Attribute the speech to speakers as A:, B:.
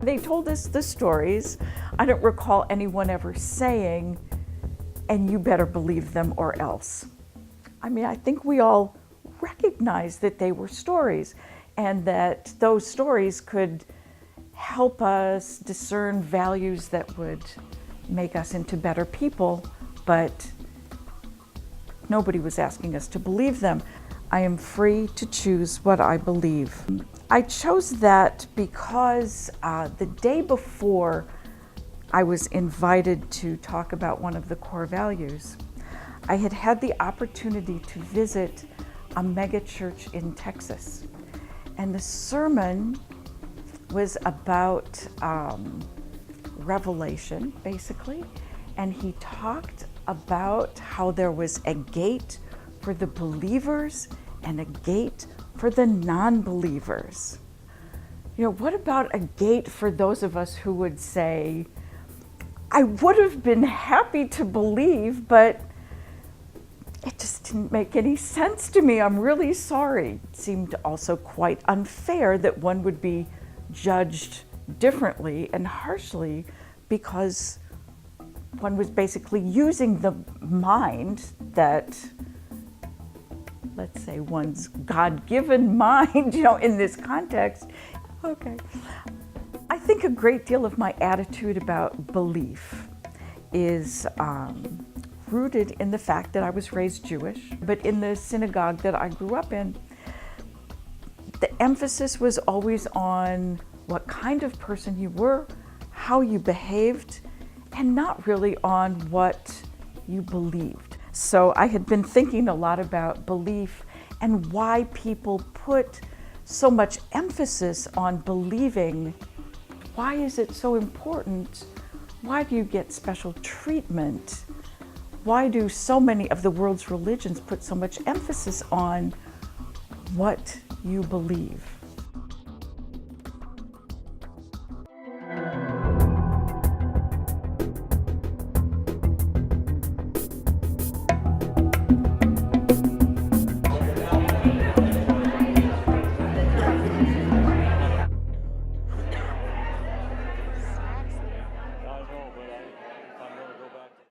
A: They told us the stories. I don't recall anyone ever saying, and you better believe them or else. I mean, I think we all recognized that they were stories and that those stories could help us discern values that would make us into better people, but nobody was asking us to believe them. I am free to choose what I believe. I chose that because the day before I was invited to talk about one of the core values, I had had the opportunity to visit a mega church in Texas. And the sermon was about Revelation, basically. And he talked about how there was a gate for the believers and a gate for the non-believers. You know, what about a gate for those of us who would say, I would have been happy to believe, but it just didn't make any sense to me. I'm really sorry. It seemed also quite unfair that one would be judged differently and harshly because one was basically using the mind that, let's say, one's God-given mind, you know, in this context. Okay. I think a great deal of my attitude about belief is rooted in the fact that I was raised Jewish, but in the synagogue that I grew up in, the emphasis was always on what kind of person you were, how you behaved, and not really on what you believed. So I had been thinking a lot about belief and why people put so much emphasis on believing. Why is it so important? Why do you get special treatment? Why do so many of the world's religions put so much emphasis on what you believe?